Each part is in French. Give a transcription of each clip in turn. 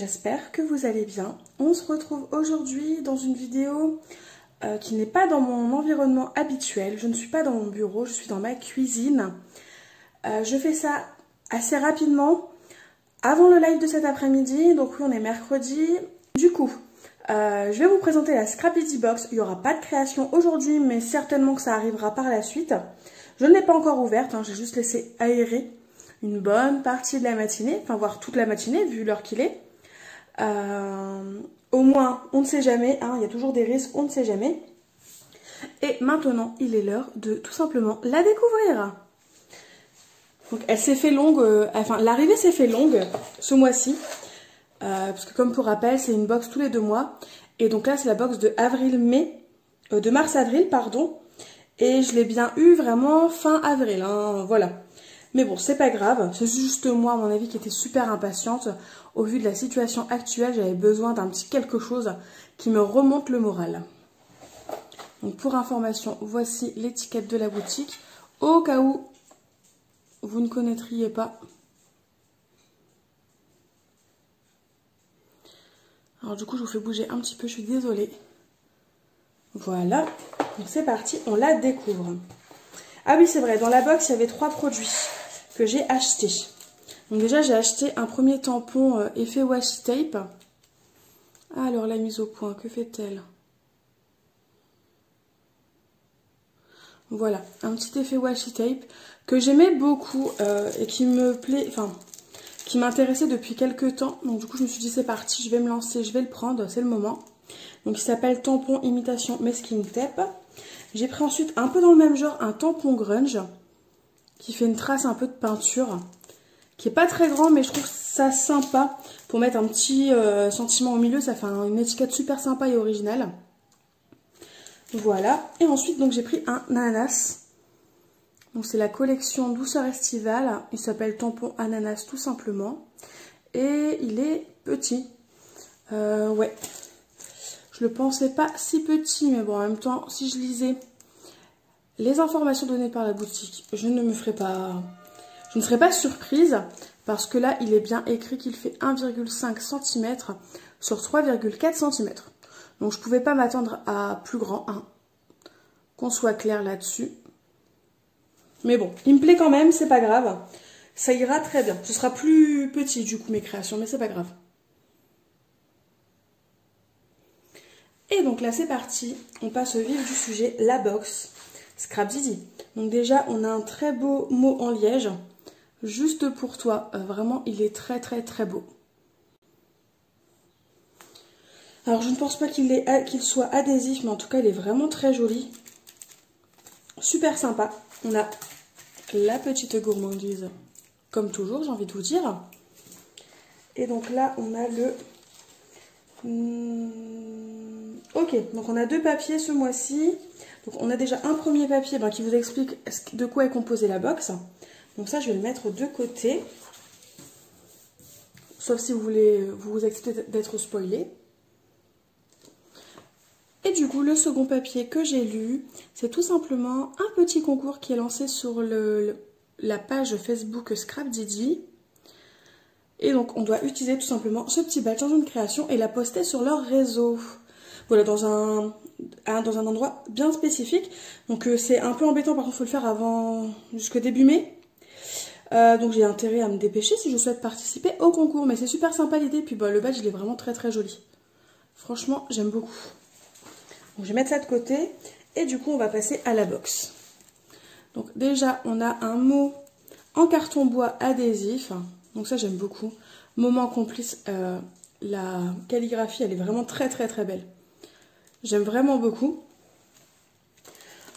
j'espère que vous allez bien. On se retrouve aujourd'hui dans une vidéo qui n'est pas dans mon environnement habituel. Je ne suis pas dans mon bureau, je suis dans ma cuisine. Je fais ça assez rapidement, avant le live de cet après-midi. Donc oui, on est mercredi. Du coup, je vais vous présenter la Scrap Didi Box. Il n'y aura pas de création aujourd'hui, mais certainement que ça arrivera par la suite. Je ne l'ai pas encore ouverte, hein, j'ai juste laissé aérer une bonne partie de la matinée, enfin voire toute la matinée vu l'heure qu'il est. Au moins, on ne sait jamais, hein, il y a toujours des risques, on ne sait jamais. Et maintenant, il est l'heure de tout simplement la découvrir. Donc elle s'est fait longue, enfin l'arrivée s'est fait longue ce mois-ci. Parce que comme pour rappel, c'est une box tous les 2 mois. Et donc là, c'est la box de de mars-avril, pardon. Et je l'ai bien eu vraiment fin avril, hein, voilà. Mais bon, c'est pas grave, c'est juste moi, à mon avis, qui était super impatiente. Au vu de la situation actuelle, j'avais besoin d'un petit quelque chose qui me remonte le moral. Donc pour information, voici l'étiquette de la boutique. Au cas où vous ne connaîtriez pas. Alors du coup, je vous fais bouger un petit peu, je suis désolée. Voilà, donc c'est parti, on la découvre. Ah oui, c'est vrai, dans la box, il y avait 3 produits que j'ai achetés. Donc déjà, j'ai acheté un premier tampon effet washi tape. Ah, alors la mise au point, que fait-elle? Voilà, un petit effet washi tape que j'aimais beaucoup et qui me plaît, enfin, qui m'intéressait depuis quelques temps. Donc du coup, je me suis dit, c'est parti, je vais me lancer, je vais le prendre, c'est le moment. Donc il s'appelle tampon imitation masking tape. J'ai pris ensuite, un peu dans le même genre, un tampon grunge qui fait une trace un peu de peinture, qui est pas très grand, mais je trouve ça sympa pour mettre un petit sentiment au milieu. Ça fait une étiquette super sympa et originale. Voilà. Et ensuite, donc j'ai pris un ananas. Donc c'est la collection douceur estivale. Il s'appelle tampon ananas tout simplement. Et il est petit. Ouais. Je le pensais pas si petit, mais bon, en même temps, si je lisais les informations données par la boutique, je ne serais pas surprise, parce que là, il est bien écrit qu'il fait 1,5 cm sur 3,4 cm. Donc, je ne pouvais pas m'attendre à plus grand, hein, qu'on soit clair là-dessus. Mais bon, il me plaît quand même, c'est pas grave. Ça ira très bien. Ce sera plus petit, du coup, mes créations, mais c'est pas grave. Et donc là, c'est parti. On passe au vif du sujet, la box Scrap Didi. Donc déjà, on a un très beau mot en liège. Juste pour toi. Vraiment, il est très très très beau. Alors, je ne pense pas qu'il soit adhésif, mais en tout cas, il est vraiment très joli. Super sympa. On a la petite gourmandise, comme toujours, j'ai envie de vous dire. Et donc là, on a le... Ok, donc on a 2 papiers ce mois-ci. Donc on a déjà un premier papier qui vous explique de quoi est composée la box. Donc ça, je vais le mettre de côté. Sauf si vous acceptez d'être spoilé. Et du coup, le second papier que j'ai lu, c'est tout simplement un petit concours qui est lancé sur la page Facebook Scrap Didi. Et donc, on doit utiliser tout simplement ce petit badge dans une création et la poster sur leur réseau. Voilà, dans un endroit bien spécifique. Donc, c'est un peu embêtant, par contre, il faut le faire jusqu'au début mai. Donc, j'ai intérêt à me dépêcher si je souhaite participer au concours. Mais c'est super sympa l'idée. Puis, le badge, il est vraiment très très joli. Franchement, j'aime beaucoup. Donc, je vais mettre ça de côté. Et du coup, on va passer à la box. Donc, déjà, on a un mot en carton bois adhésif. Donc ça, j'aime beaucoup. Moment complice, la calligraphie, elle est vraiment très très très belle. J'aime vraiment beaucoup.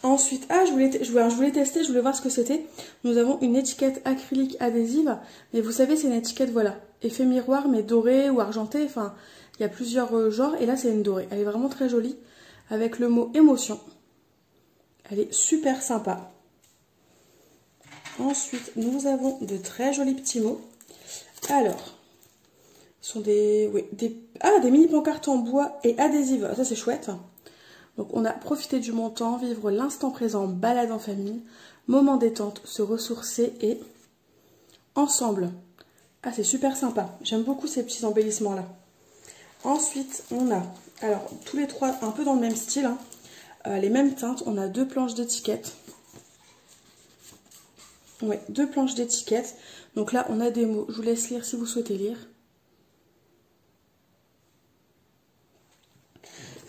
Ensuite, je voulais tester, je voulais voir ce que c'était. Nous avons une étiquette acrylique adhésive. Mais vous savez, c'est une étiquette, voilà, effet miroir, mais dorée ou argentée. Enfin, il y a plusieurs genres. Et là, c'est une dorée. Elle est vraiment très jolie. Avec le mot émotion. Elle est super sympa. Ensuite, nous avons de très jolis petits mots. Alors, ce sont des mini pancartes en bois et adhésives. Ça, c'est chouette. Donc, on a profité du bon temps, vivre l'instant présent, balade en famille, moment détente, se ressourcer et ensemble. Ah, c'est super sympa. J'aime beaucoup ces petits embellissements-là. Ensuite, on a, alors tous les trois un peu dans le même style, hein, les mêmes teintes. On a 2 planches d'étiquettes. Ouais, 2 planches d'étiquettes. Donc là, on a des mots. Je vous laisse lire si vous souhaitez lire.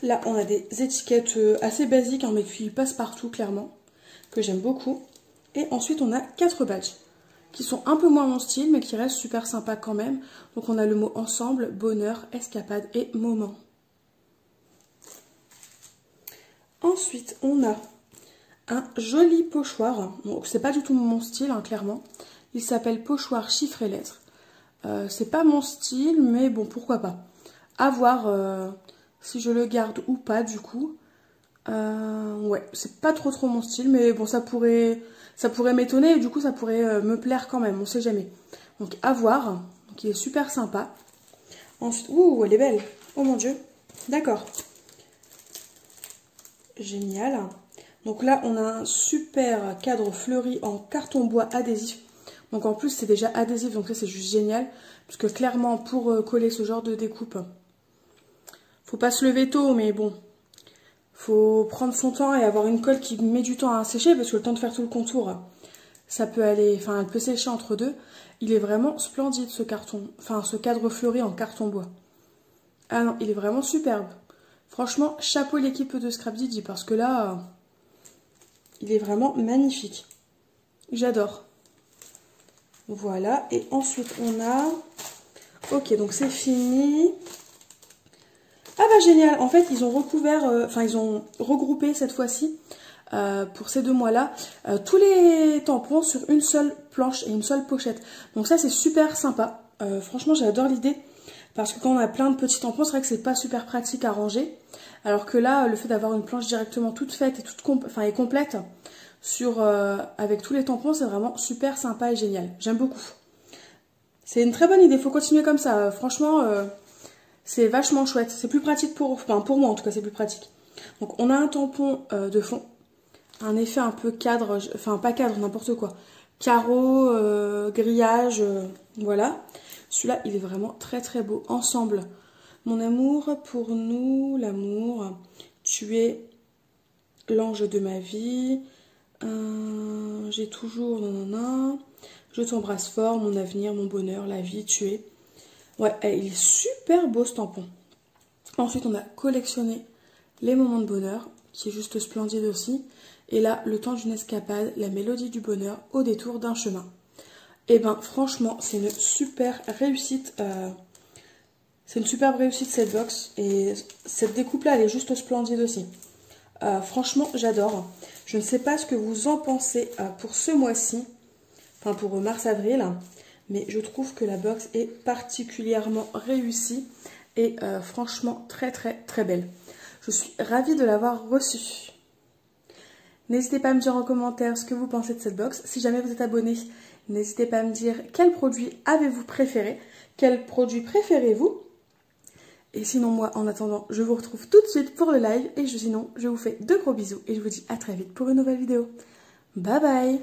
Là, on a des étiquettes assez basiques, hein, mais qui passent partout, clairement, que j'aime beaucoup. Et ensuite, on a 4 badges, qui sont un peu moins mon style, mais qui restent super sympas quand même. Donc, on a le mot ensemble, bonheur, escapade et moment. Ensuite, on a un joli pochoir. Donc, c'est pas du tout mon style, hein, clairement. Il s'appelle pochoir chiffres et lettres. C'est pas mon style, mais bon, pourquoi pas. À voir si je le garde ou pas, du coup. Ouais, c'est pas trop mon style, mais bon, ça pourrait m'étonner et du coup, ça pourrait me plaire quand même, on sait jamais. Donc, à voir. Donc, il est super sympa. Ensuite, ouh, elle est belle. Oh mon Dieu. D'accord. Génial. Donc là, on a un super cadre fleuri en carton bois adhésif. Donc en plus, c'est déjà adhésif, donc ça, c'est juste génial. Puisque clairement, pour coller ce genre de découpe, faut pas se lever tôt, mais bon, faut prendre son temps et avoir une colle qui met du temps à sécher, parce que le temps de faire tout le contour, ça peut aller, enfin, elle peut sécher entre deux. Il est vraiment splendide, ce carton, enfin, ce cadre fleuri en carton bois. Ah non, il est vraiment superbe. Franchement, chapeau l'équipe de Scrap Didi, parce que là, il est vraiment magnifique. J'adore. Voilà, et ensuite on a... Ok, donc c'est fini. Ah bah génial, en fait ils ont recouvert, enfin ils ont regroupé cette fois-ci, pour ces 2 mois-là, tous les tampons sur une seule planche et une seule pochette. Donc ça c'est super sympa, franchement j'adore l'idée, parce que quand on a plein de petits tampons, c'est vrai que c'est pas super pratique à ranger. Alors que là, le fait d'avoir une planche directement toute faite et toute et complète, avec tous les tampons, c'est vraiment super sympa et génial. J'aime beaucoup. C'est une très bonne idée, il faut continuer comme ça. Franchement, c'est vachement chouette. C'est plus pratique pour moi en tout cas, c'est plus pratique. Donc on a un tampon de fond, un effet un peu cadre, enfin pas cadre, n'importe quoi. Carreau, grillage, voilà. Celui-là, il est vraiment très beau. Ensemble, mon amour pour nous, l'amour, tu es l'ange de ma vie. J'ai toujours nanana. Je t'embrasse fort, mon avenir, mon bonheur, la vie, tu es. Ouais, il est super beau ce tampon. Ensuite, on a collectionné les moments de bonheur, qui est juste splendide aussi. Et là, le temps d'une escapade, la mélodie du bonheur au détour d'un chemin. Et ben, franchement, c'est une super réussite. C'est une superbe réussite cette box. Et cette découpe-là, elle est juste splendide aussi. Franchement, j'adore. Je ne sais pas ce que vous en pensez pour ce mois-ci, enfin pour mars-avril, mais je trouve que la box est particulièrement réussie et franchement très belle. Je suis ravie de l'avoir reçue. N'hésitez pas à me dire en commentaire ce que vous pensez de cette box. Si jamais vous êtes abonné, n'hésitez pas à me dire quel produit avez-vous préféré, quel produit préférez-vous. Et sinon, moi, en attendant, je vous retrouve tout de suite pour le live. Et sinon, je vous fais de gros bisous et je vous dis à très vite pour une nouvelle vidéo. Bye bye!